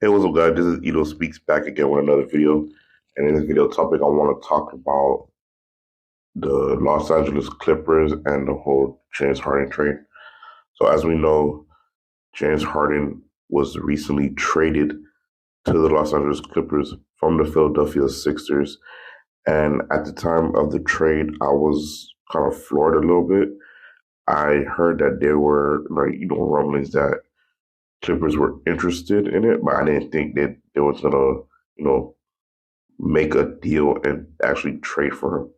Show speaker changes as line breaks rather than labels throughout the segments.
Hey, what's up, guys? This is Ito Speaks back again with another video. And in this video topic, I want to talk about the Los Angeles Clippers and the whole James Harden trade. So, as we know, James Harden was recently traded to the Los Angeles Clippers from the Philadelphia Sixers. And at the time of the trade, I was kind of floored a little bit. I heard that there were rumblings that Clippers were interested in it, but I didn't think that they was gonna, you know, make a deal and actually trade for him.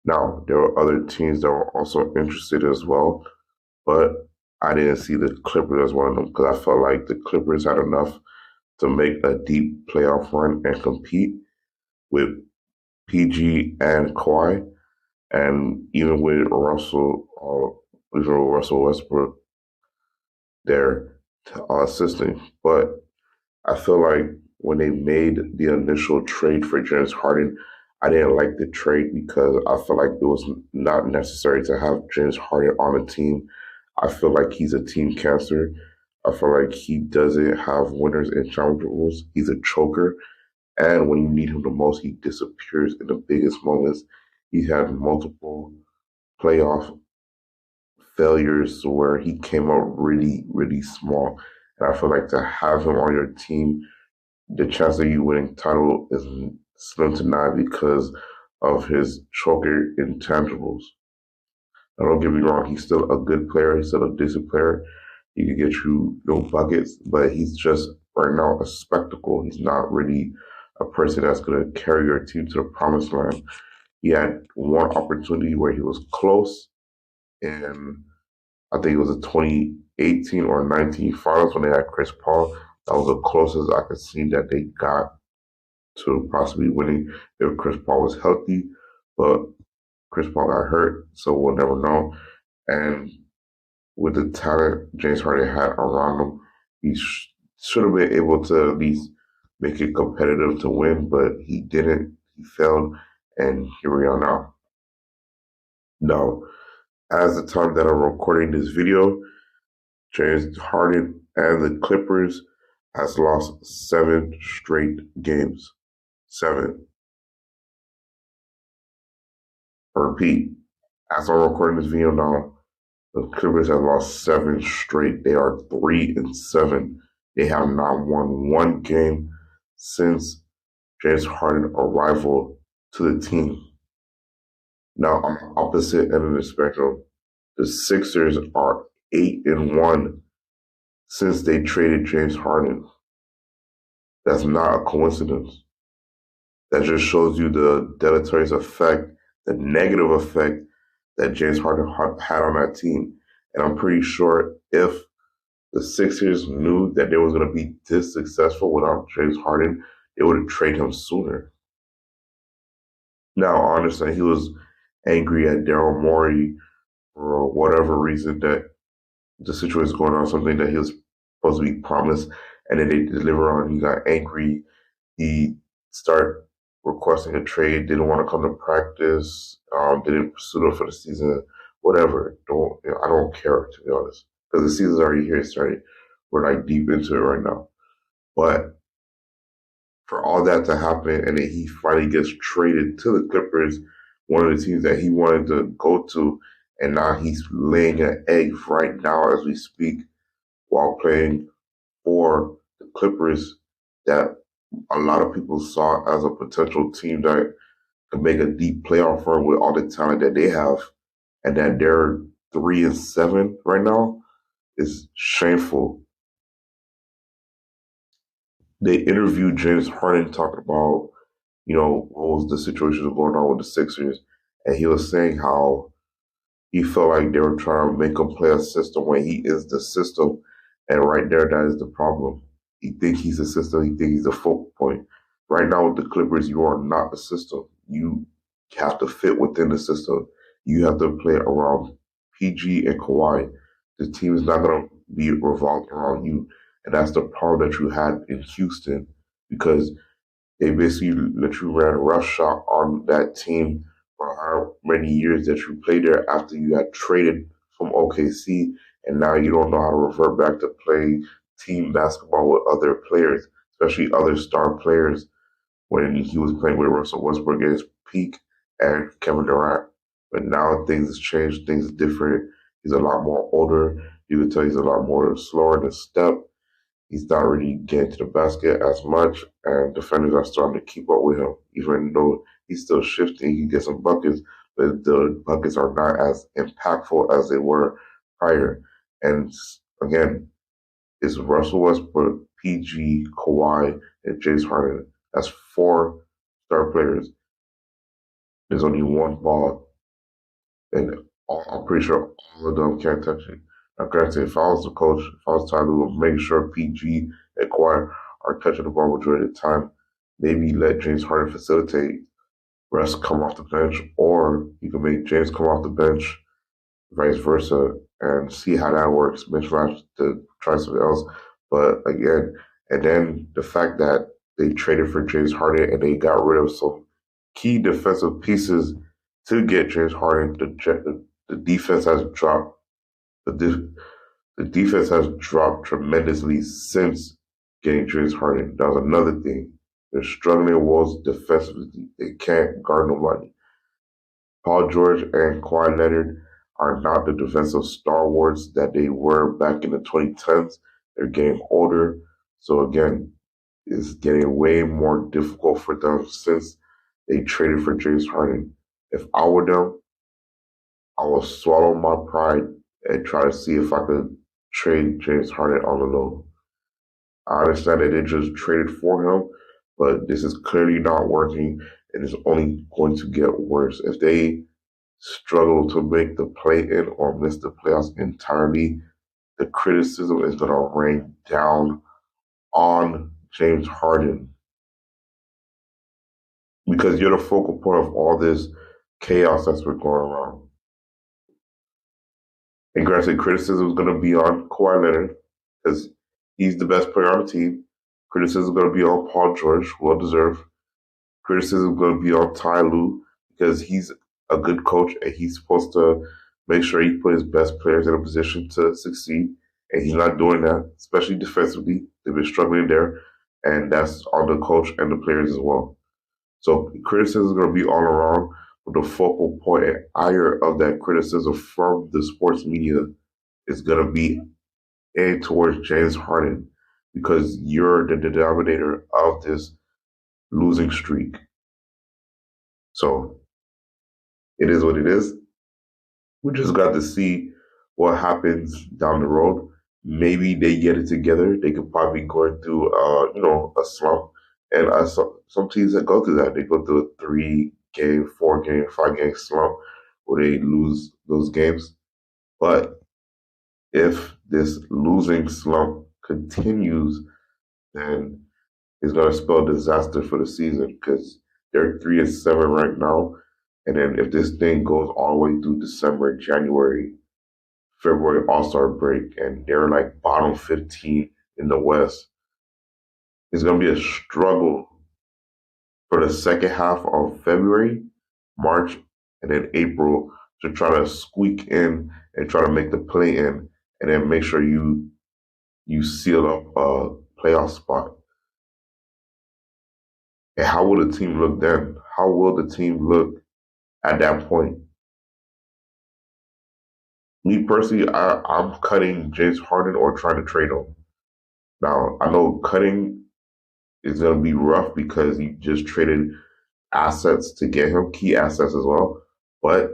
Now, there were other teams that were also interested as well, but I didn't see the Clippers as one of them because I felt like the Clippers had enough to make a deep playoff run and compete with PG and Kawhi, and even with Russell Westbrook there assisting. But I feel like when they made the initial trade for James Harden, I didn't like the trade because I feel like it was not necessary to have James Harden on the team. I feel like he's a team cancer. I feel like he doesn't have winners and challenges. He's a choker. And when you need him the most, he disappears in the biggest moments. He had multiple playoff failures where he came out really, really small. And I feel like to have him on your team, the chance of you winning title is slim to none because of his choker intangibles. Now, don't get me wrong, he's still a good player. He's still a decent player. He can get you no buckets, but he's just right now a spectacle. He's not really a person that's going to carry your team to the promised land. He had one opportunity where he was close, and I think it was the 2018 or 19 finals when they had Chris Paul. That was the closest I could see that they got to possibly winning if Chris Paul was healthy. But Chris Paul got hurt, so we'll never know. And with the talent James Harden had around him, he should have been able to at least make it competitive to win, but he didn't. He failed, and here we are now. Now, as the time that I'm recording this video, James Harden and the Clippers has lost 7 straight games. 7. I repeat, as I'm recording this video now, the Clippers have lost 7 straight. They are 3-7. They have not won one game since James Harden's arrival to the team. Now, on the opposite end of the spectrum, the Sixers are 8-1 since they traded James Harden. That's not a coincidence. That just shows you the deleterious effect, the negative effect that James Harden had on that team. And I'm pretty sure if the Sixers knew that they was going to be this successful without James Harden, they would have traded him sooner. Now, I understand he was angry at Daryl Morey for whatever reason that the situation is going on, something that he was supposed to be promised, and then they deliver on. He got angry. He started requesting a trade. Didn't want to come to practice. Didn't pursue it for the season. Whatever. I don't care, to be honest, because the season's already here. It started. We're like deep into it right now. But for all that to happen, and then he finally gets traded to the Clippers, one of the teams that he wanted to go to, and now he's laying an egg right now as we speak while playing for the Clippers that a lot of people saw as a potential team that could make a deep playoff run with all the talent that they have, and that they're 3-7 right now is shameful. They interviewed James Harden talking about, what was the situation going on with the Sixers, and he was saying how he felt like they were trying to make him play a system when he is the system, and right there, that is the problem. He thinks he's a system. He thinks he's a focal point. Right now with the Clippers, you are not a system. You have to fit within the system. You have to play around PG and Kawhi. The team is not going to be revolved around you. And that's the problem that you had in Houston because they basically let you run a rough shot on that team for how many years that you played there after you got traded from OKC, and now you don't know how to revert back to play team basketball with other players, especially other star players when he was playing with Russell Westbrook at his peak and Kevin Durant. But now things have changed, things are different. He's a lot more older. You can tell he's a lot more slower in his step. He's not really getting to the basket as much, and defenders are starting to keep up with him. Even though he's still shifting, he gets some buckets, but the buckets are not as impactful as they were prior. And again, it's Russell Westbrook, PG, Kawhi, and James Harden. That's four star players. There's only one ball, and I'm pretty sure all of them can't touch it. Now, granted, if I was the coach, if I was trying to make sure PG and Kawhi are touching the ball majority of the time, maybe let James Harden facilitate, Russ come off the bench, or you can make James come off the bench, vice versa, and see how that works. Mismatch to try something else. But again, and then the fact that they traded for James Harden and they got rid of some key defensive pieces to get James Harden, the defense has dropped. The defense has dropped tremendously since getting James Harden. That was another thing. They're struggling Wolves defensively. They can't guard nobody. Paul George and Kawhi Leonard are not the defensive stalwarts that they were back in the 2010s. They're getting older. So again, it's getting way more difficult for them since they traded for James Harden. If I were them, I will swallow my pride and try to see if I could trade James Harden on the low. I understand that they just traded for him, but this is clearly not working and it's only going to get worse. If they struggle to make the play in or miss the playoffs entirely, the criticism is going to rain down on James Harden because you're the focal point of all this chaos that's been going around. And granted, criticism is going to be on Kawhi Leonard because he's the best player on the team. Criticism is going to be on Paul George, well deserved. Criticism is going to be on Ty Lue because he's a good coach and he's supposed to make sure he put his best players in a position to succeed. And he's not doing that, especially defensively. They've been struggling there, and that's on the coach and the players as well. So criticism is going to be all around, but the focal point and ire of that criticism from the sports media is going to be aimed towards James Harden because you're the denominator of this losing streak. So it is what it is. We just got to see what happens down the road. Maybe they get it together. They could probably go through, a slump. And some teams that go through that, they go through a 3-game, 4-game, 5-game slump where they lose those games. But if this losing slump continues, then it's going to spell disaster for the season because they're 3-7 right now. And then if this thing goes all the way through December, January, February All-Star break, and they're like bottom 15 in the West, it's going to be a struggle for the second half of February, March, and then April to try to squeak in and try to make the play in, and then make sure you seal up a playoff spot. And how will the team look then? How will the team look at that point? Me personally, I'm cutting James Harden or trying to trade him. Now, I know cutting is going to be rough because you just traded assets to get him, key assets as well. But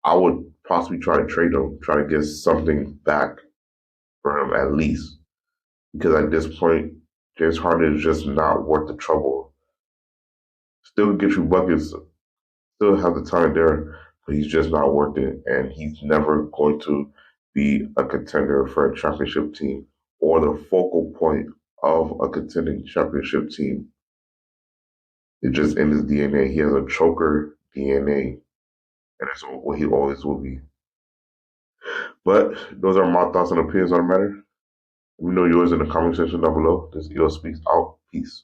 I would possibly try to trade him, try to get something back for him at least. Because at this point, James Harden is just not worth the trouble. Still get you buckets, still have the talent there, but he's just not worth it. And he's never going to be a contender for a championship team or the focal point of a contending championship team. It's just in his DNA. He has a choker DNA, and that's what he always will be. But those are my thoughts and opinions on the matter. Let me know yours in the comment section down below. This EO Speaks out. Peace.